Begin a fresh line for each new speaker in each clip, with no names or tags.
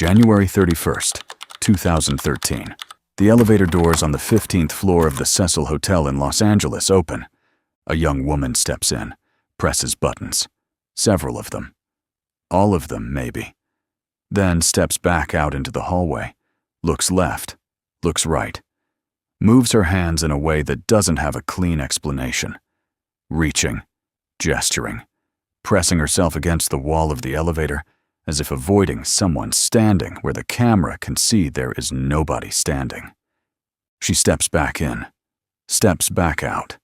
January 31st, 2013. The elevator doors on the 15th floor of the Cecil Hotel in Los Angeles open. A young woman steps in, presses buttons. Several of them. All of them, maybe. Then steps back out into the hallway, looks left, looks right, moves her hands in a way that doesn't have a clean explanation. Reaching, gesturing, pressing herself against the wall of the elevator, as if avoiding someone standing where the camera can see there is nobody standing. She steps back in, steps back out,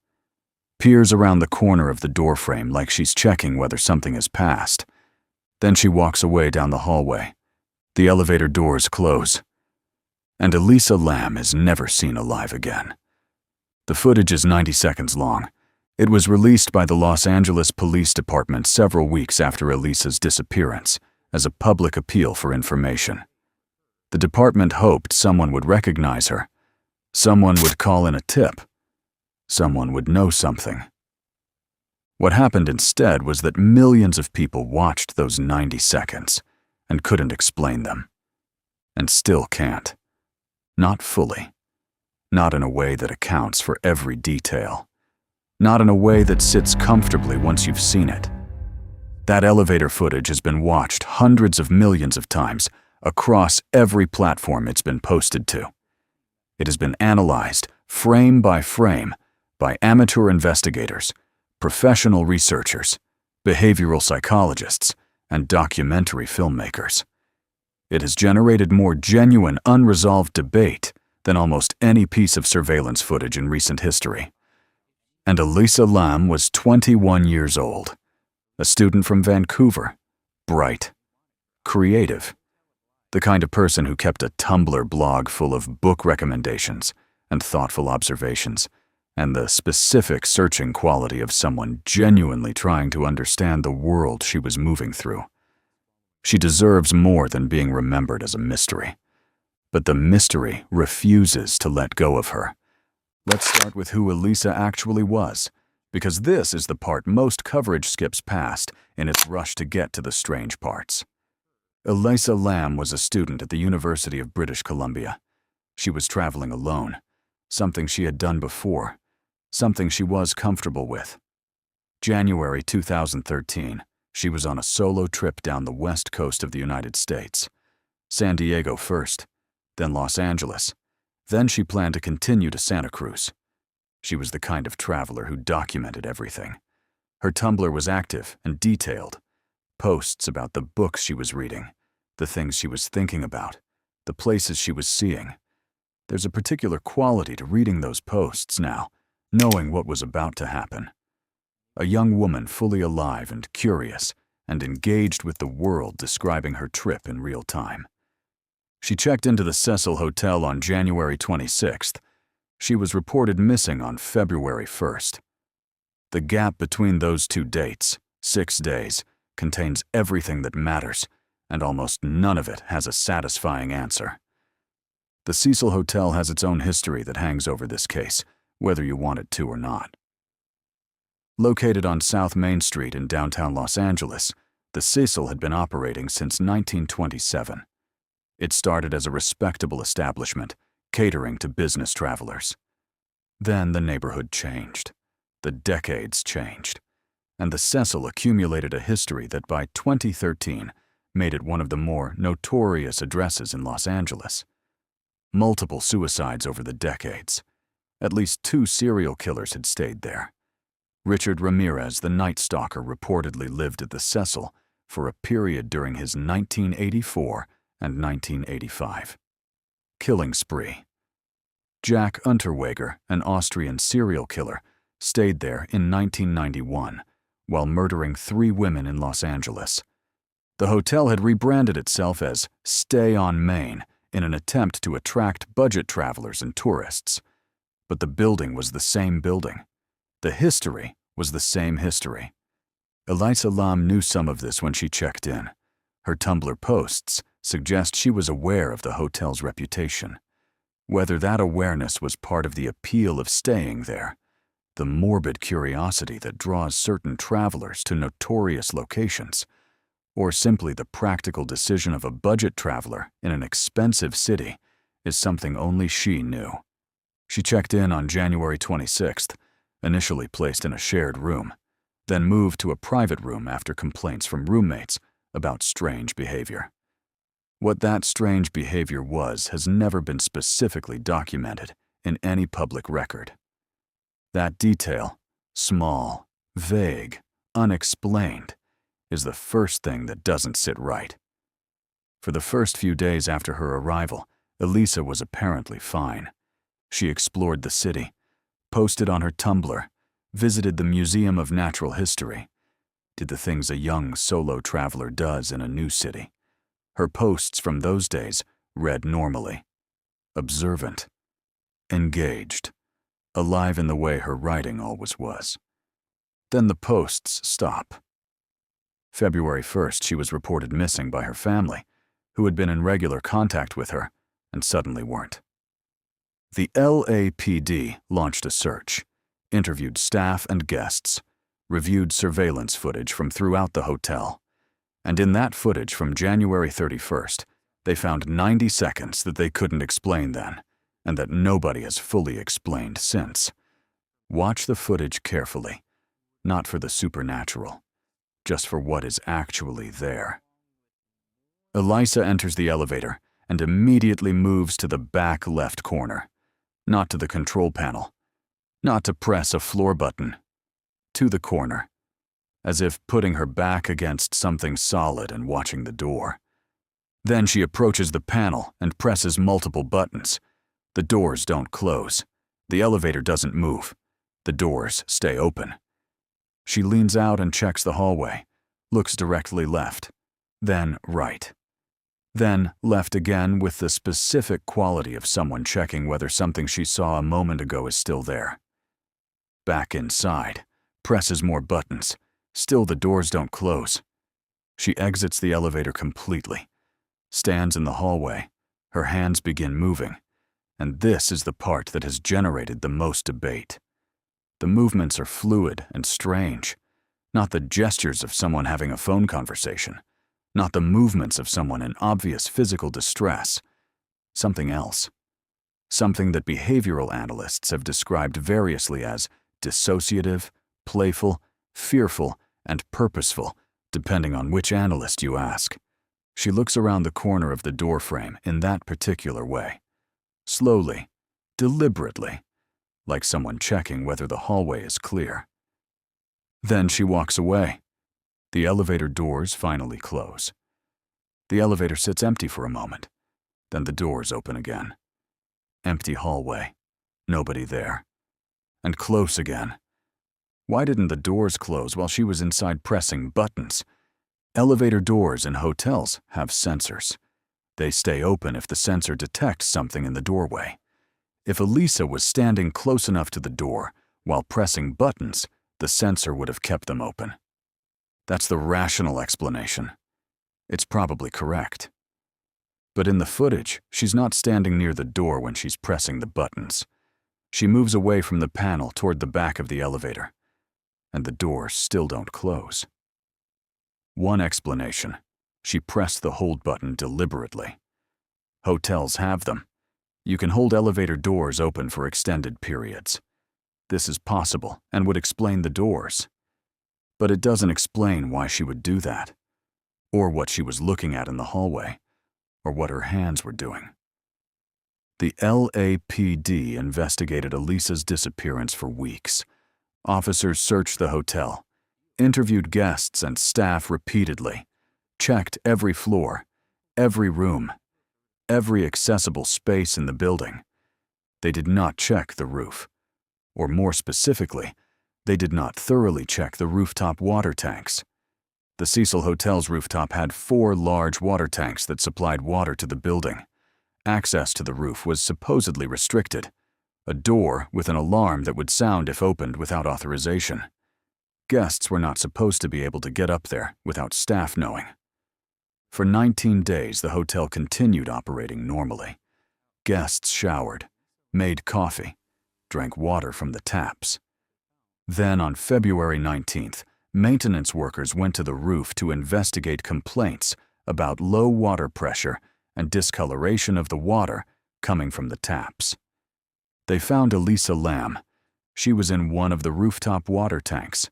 peers around the corner of the doorframe like she's checking whether something has passed. Then she walks away down the hallway. The elevator doors close, and Elisa Lam is never seen alive again. The footage is 90 seconds long. It was released by the Los Angeles Police Department several weeks after Elisa's disappearance as a public appeal for information. The department hoped someone would recognize her. Someone would call in a tip. Someone would know something. What happened instead was that millions of people watched those 90 seconds and couldn't explain them. And still can't. Not fully. Not in a way that accounts for every detail. Not in a way that sits comfortably once you've seen it. That elevator footage has been watched hundreds of millions of times across every platform it's been posted to. It has been analyzed, frame by frame, by amateur investigators, professional researchers, behavioral psychologists, and documentary filmmakers. It has generated more genuine, unresolved debate than almost any piece of surveillance footage in recent history. And Elisa Lam was 21 years old, a student from Vancouver, bright, creative, the kind of person who kept a Tumblr blog full of book recommendations and thoughtful observations, and the specific searching quality of someone genuinely trying to understand the world she was moving through. She deserves more than being remembered as a mystery. But the mystery refuses to let go of her. Let's start with who Elisa actually was, because this is the part most coverage skips past in its rush to get to the strange parts. Elisa Lam was a student at the University of British Columbia. She was traveling alone, something she had done before, something she was comfortable with. January 2013, she was on a solo trip down the west coast of the United States. San Diego first, then Los Angeles. Then she planned to continue to Santa Cruz. She was the kind of traveler who documented everything. Her Tumblr was active and detailed. Posts about the books she was reading, the things she was thinking about, the places she was seeing. There's a particular quality to reading those posts now, knowing what was about to happen. A young woman fully alive and curious and engaged with the world, describing her trip in real time. She checked into the Cecil Hotel on January 26th. She was reported missing on February 1st. The gap between those two dates, 6 days, contains everything that matters, and almost none of it has a satisfying answer. The Cecil Hotel has its own history that hangs over this case, whether you want it to or not. Located on South Main Street in downtown Los Angeles, the Cecil had been operating since 1927. It started as a respectable establishment, catering to business travelers. Then the neighborhood changed. The decades changed. And the Cecil accumulated a history that by 2013 made it one of the more notorious addresses in Los Angeles. Multiple suicides over the decades. At least 2 serial killers had stayed there. Richard Ramirez, the Night Stalker, reportedly lived at the Cecil for a period during his 1984 and 1985 killing spree. Jack Unterweger, an Austrian serial killer, stayed there in 1991 while murdering 3 women in Los Angeles. The hotel had rebranded itself as Stay on Main in an attempt to attract budget travelers and tourists. But the building was the same building. The history was the same history. Elisa Lam knew some of this when she checked in. Her Tumblr posts suggest she was aware of the hotel's reputation. Whether that awareness was part of the appeal of staying there, the morbid curiosity that draws certain travelers to notorious locations, or simply the practical decision of a budget traveler in an expensive city, is something only she knew. She checked in on January 26th, initially placed in a shared room, then moved to a private room after complaints from roommates about strange behavior. What that strange behavior was has never been specifically documented in any public record. That detail, small, vague, unexplained, is the first thing that doesn't sit right. For the first few days after her arrival, Elisa was apparently fine. She explored the city, posted on her Tumblr, visited the Museum of Natural History, did the things a young solo traveler does in a new city. Her posts from those days read normally, observant, engaged, alive in the way her writing always was. Then the posts stop. February 1st, she was reported missing by her family, who had been in regular contact with her and suddenly weren't. The LAPD launched a search, interviewed staff and guests, reviewed surveillance footage from throughout the hotel, and in that footage from January 31st, they found 90 seconds that they couldn't explain then, and that nobody has fully explained since. Watch the footage carefully, not for the supernatural, just for what is actually there. Elisa enters the elevator and immediately moves to the back left corner, not to the control panel, not to press a floor button, to the corner, as if putting her back against something solid and watching the door. Then she approaches the panel and presses multiple buttons. The doors don't close. The elevator doesn't move. The doors stay open. She leans out and checks the hallway, looks directly left, then right, then left again with the specific quality of someone checking whether something she saw a moment ago is still there. Back inside, presses more buttons. Still the doors don't close. She exits the elevator completely, stands in the hallway, her hands begin moving, and this is the part that has generated the most debate. The movements are fluid and strange, not the gestures of someone having a phone conversation, not the movements of someone in obvious physical distress. Something else. Something that behavioral analysts have described variously as dissociative, playful, fearful, and purposeful, depending on which analyst you ask. She looks around the corner of the door frame in that particular way. Slowly, deliberately, like someone checking whether the hallway is clear. Then she walks away. The elevator doors finally close. The elevator sits empty for a moment. Then the doors open again. Empty hallway. Nobody there. And close again. Why didn't the doors close while she was inside pressing buttons? Elevator doors in hotels have sensors. They stay open if the sensor detects something in the doorway. If Elisa was standing close enough to the door while pressing buttons, the sensor would have kept them open. That's the rational explanation. It's probably correct. But in the footage, she's not standing near the door when she's pressing the buttons. She moves away from the panel toward the back of the elevator, and the doors still don't close. One explanation: she pressed the hold button deliberately. Hotels have them. You can hold elevator doors open for extended periods. This is possible and would explain the doors. But it doesn't explain why she would do that, or what she was looking at in the hallway, or what her hands were doing. The LAPD investigated Elisa's disappearance for weeks. Officers searched the hotel, interviewed guests and staff repeatedly, checked every floor, every room, every accessible space in the building. They did not check the roof. Or more specifically, they did not thoroughly check the rooftop water tanks. The Cecil Hotel's rooftop had 4 large water tanks that supplied water to the building. Access to the roof was supposedly restricted. A door with an alarm that would sound if opened without authorization. Guests were not supposed to be able to get up there without staff knowing. For 19 days, the hotel continued operating normally. Guests showered, made coffee, drank water from the taps. Then on February 19th, Maintenance workers went to the roof to investigate complaints about low water pressure and discoloration of the water coming from the taps. They found Elisa Lam. She was in one of the rooftop water tanks.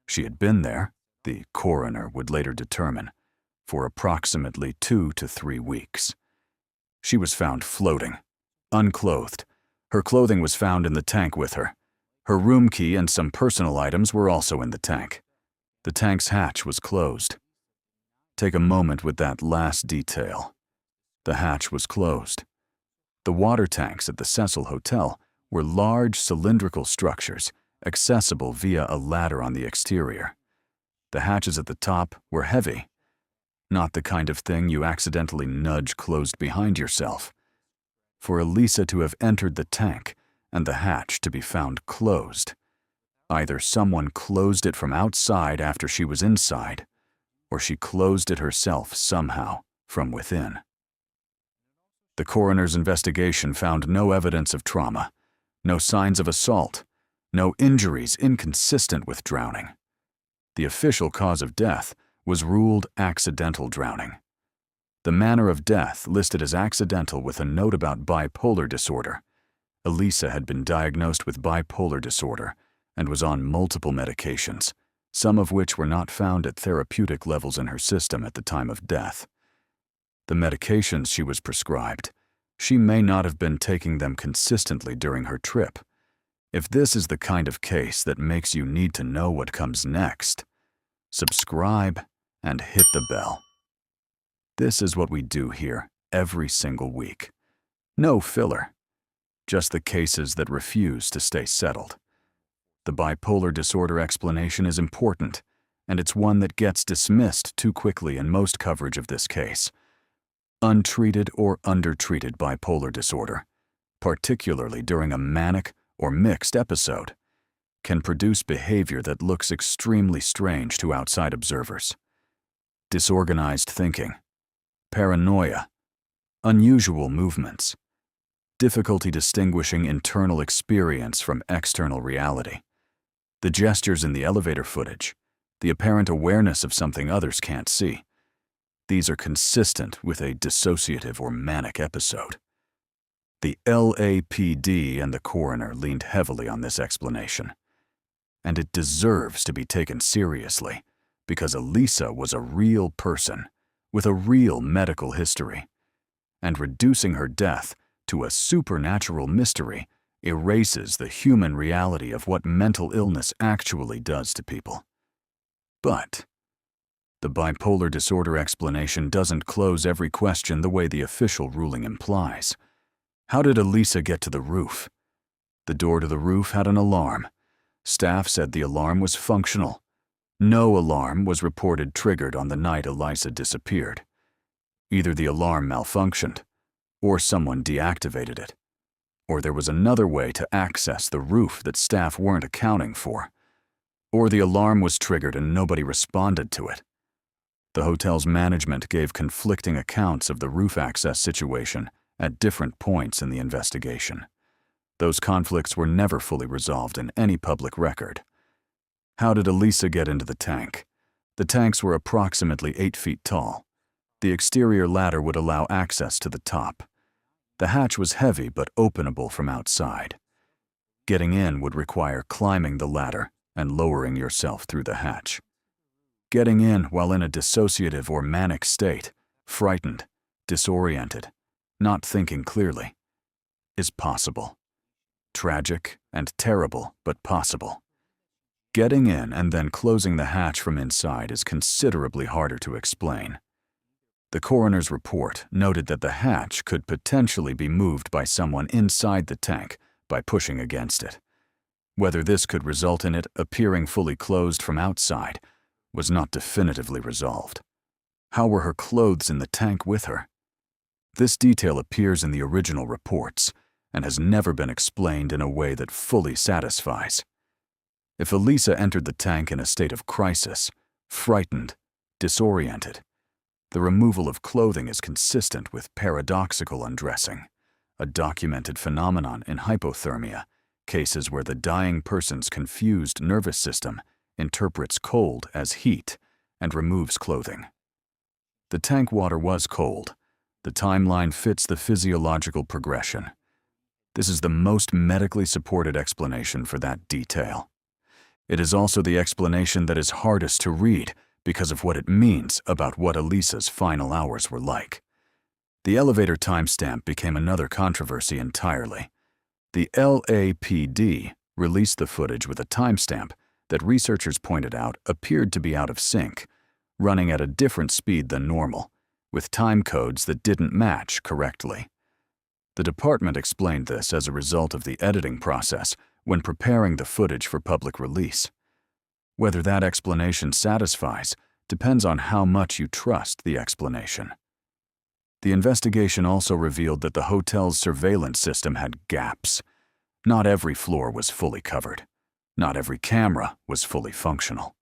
She had been there, the coroner would later determine, for approximately 2 to 3 weeks. She was found floating, unclothed. Her clothing was found in the tank with her. Her room key and some personal items were also in the tank. The tank's hatch was closed. Take a moment with that last detail. The hatch was closed. The water tanks at the Cecil Hotel were large cylindrical structures accessible via a ladder on the exterior. The hatches at the top were heavy, not the kind of thing you accidentally nudge closed behind yourself. For Elisa to have entered the tank and the hatch to be found closed, either someone closed it from outside after she was inside, or she closed it herself somehow from within. The coroner's investigation found no evidence of trauma, no signs of assault, no injuries inconsistent with drowning. The official cause of death was ruled accidental drowning. The manner of death listed as accidental with a note about bipolar disorder. Elisa had been diagnosed with bipolar disorder and was on multiple medications, some of which were not found at therapeutic levels in her system at the time of death. The medications she was prescribed, she may not have been taking them consistently during her trip. If this is the kind of case that makes you need to know what comes next, subscribe and hit the bell. This is what we do here every single week. No filler, just the cases that refuse to stay settled. The bipolar disorder explanation is important, and it's one that gets dismissed too quickly in most coverage of this case. Untreated or undertreated bipolar disorder, particularly during a manic or mixed episode, can produce behavior that looks extremely strange to outside observers. Disorganized thinking, paranoia, unusual movements, difficulty distinguishing internal experience from external reality, the gestures in the elevator footage, the apparent awareness of something others can't see. These are consistent with a dissociative or manic episode. The LAPD and the coroner leaned heavily on this explanation, and it deserves to be taken seriously because Elisa was a real person with a real medical history, and reducing her death to a supernatural mystery erases the human reality of what mental illness actually does to people. But the bipolar disorder explanation doesn't close every question the way the official ruling implies. How did Elisa get to the roof? The door to the roof had an alarm. Staff said the alarm was functional. No alarm was reported triggered on the night Elisa disappeared. Either the alarm malfunctioned, or someone deactivated it, or there was another way to access the roof that staff weren't accounting for, or the alarm was triggered and nobody responded to it. The hotel's management gave conflicting accounts of the roof access situation at different points in the investigation. Those conflicts were never fully resolved in any public record. How did Elisa get into the tank? The tanks were approximately 8 feet tall. The exterior ladder would allow access to the top. The hatch was heavy but openable from outside. Getting in would require climbing the ladder and lowering yourself through the hatch. Getting in while in a dissociative or manic state, frightened, disoriented, not thinking clearly, is possible. Tragic and terrible, but possible. Getting in and then closing the hatch from inside is considerably harder to explain. The coroner's report noted that the hatch could potentially be moved by someone inside the tank by pushing against it. Whether this could result in it appearing fully closed from outside was not definitively resolved. How were her clothes in the tank with her? This detail appears in the original reports and has never been explained in a way that fully satisfies. If Elisa entered the tank in a state of crisis, frightened, disoriented, the removal of clothing is consistent with paradoxical undressing, a documented phenomenon in hypothermia, cases where the dying person's confused nervous system interprets cold as heat, and removes clothing. The tank water was cold. The timeline fits the physiological progression. This is the most medically supported explanation for that detail. It is also the explanation that is hardest to read because of what it means about what Elisa's final hours were like. The elevator timestamp became another controversy entirely. The LAPD released the footage with a timestamp that researchers pointed out appeared to be out of sync, running at a different speed than normal, with time codes that didn't match correctly. The department explained this as a result of the editing process when preparing the footage for public release. Whether that explanation satisfies depends on how much you trust the explanation. The investigation also revealed that the hotel's surveillance system had gaps. Not every floor was fully covered. Not every camera was fully functional.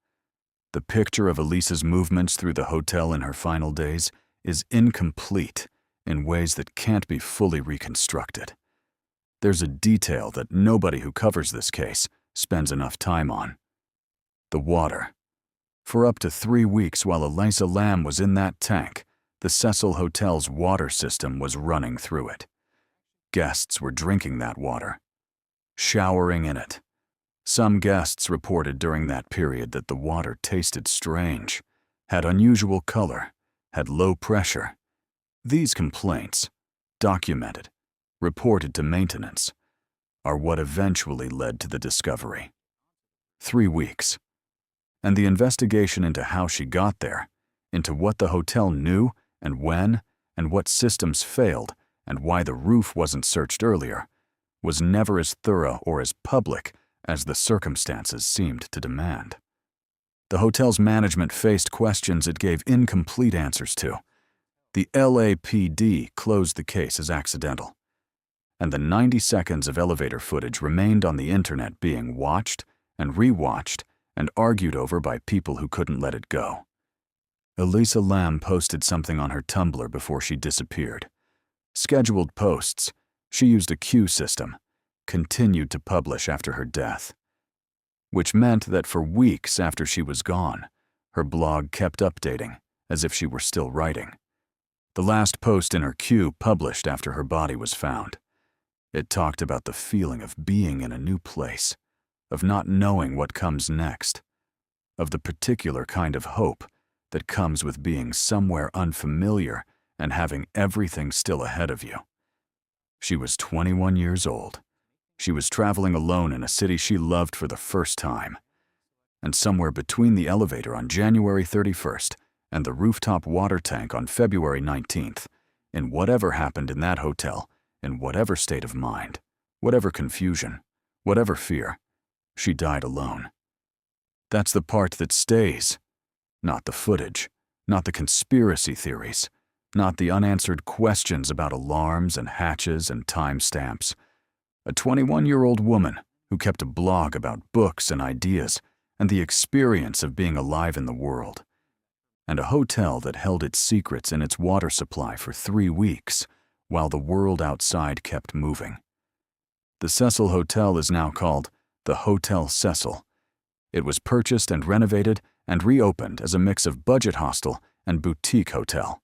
The picture of Elisa's movements through the hotel in her final days is incomplete in ways that can't be fully reconstructed. There's a detail that nobody who covers this case spends enough time on: the water. For up to 3 weeks while Elisa Lam was in that tank, the Cecil Hotel's water system was running through it. Guests were drinking that water, showering in it. Some guests reported during that period that the water tasted strange, had unusual color, had low pressure. These complaints, documented, reported to maintenance, are what eventually led to the discovery. 3 weeks. And the investigation into how she got there, into what the hotel knew and when, and what systems failed, and why the roof wasn't searched earlier, was never as thorough or as public as the circumstances seemed to demand. The hotel's management faced questions it gave incomplete answers to. The LAPD closed the case as accidental, and the 90 seconds of elevator footage remained on the internet being watched and rewatched and argued over by people who couldn't let it go. Elisa Lam posted something on her Tumblr before she disappeared. Scheduled posts, she used a queue system, continued to publish after her death, which meant that for weeks after she was gone, her blog kept updating as if she were still writing. The last post in her queue published after her body was found. It talked about the feeling of being in a new place, of not knowing what comes next, of the particular kind of hope that comes with being somewhere unfamiliar and having everything still ahead of you. She was 21 years old. She was traveling alone in a city she loved for the first time. And somewhere between the elevator on January 31st and the rooftop water tank on February 19th, in whatever happened in that hotel, in whatever state of mind, whatever confusion, whatever fear, she died alone. That's the part that stays. Not the footage, not the conspiracy theories, not the unanswered questions about alarms and hatches and timestamps. A 21-year-old woman who kept a blog about books and ideas and the experience of being alive in the world. And a hotel that held its secrets in its water supply for 3 weeks while the world outside kept moving. The Cecil Hotel is now called the Hotel Cecil. It was purchased and renovated and reopened as a mix of budget hostel and boutique hotel.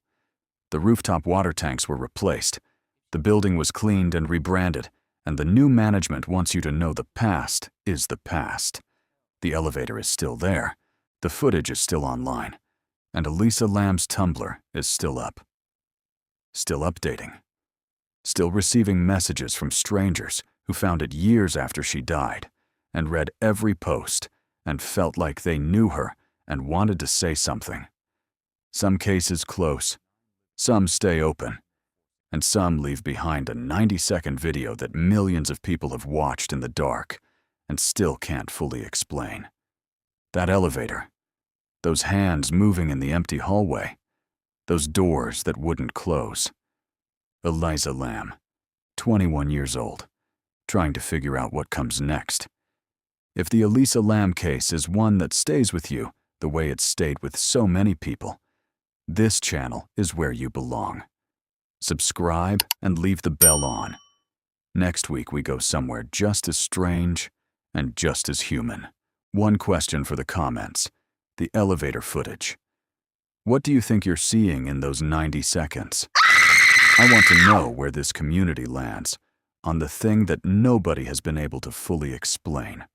The rooftop water tanks were replaced. The building was cleaned and rebranded, and the new management wants you to know the past is the past. The elevator is still there, the footage is still online, and Elisa Lam's Tumblr is still up. Still updating. Still receiving messages from strangers who found it years after she died, and read every post, and felt like they knew her and wanted to say something. Some cases close, some stay open, and some leave behind a 90-second video that millions of people have watched in the dark and still can't fully explain. That elevator, those hands moving in the empty hallway, those doors that wouldn't close. Elisa Lam, 21 years old, trying to figure out what comes next. If the Elisa Lam case is one that stays with you the way it's stayed with so many people, this channel is where you belong. Subscribe and leave the bell on. Next week we go somewhere just as strange and just as human. One question for the comments. The elevator footage. What do you think you're seeing in those 90 seconds? I want to know where this community lands on the thing that nobody has been able to fully explain.